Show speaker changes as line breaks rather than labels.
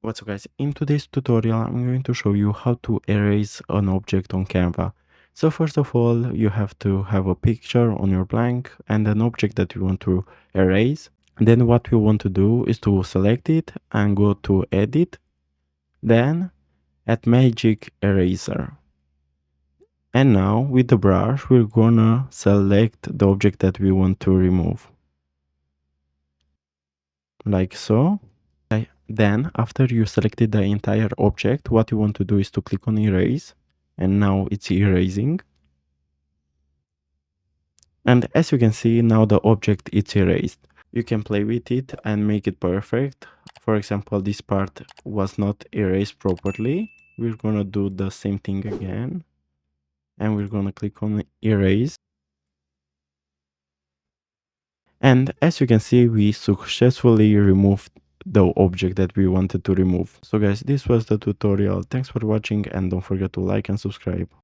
What's up guys, in today's tutorial I'm going to show you how to erase an object on Canva. So first of all, you have to have a picture on your blank and an object that you want to erase. Then what we want to do is to select it and go to edit, then at magic eraser. And now with the brush we're gonna select the object that we want to remove. Like so. Then, after you selected the entire object, what you want to do is to click on erase, and now it's erasing. And as you can see, now the object is erased. You can play with it and make it perfect. For example, this part was not erased properly. We're gonna do the same thing again, and we're gonna click on erase. And as you can see, we successfully removed the object that we wanted to remove. So guys, this was the tutorial. Thanks for watching and don't forget to like and subscribe.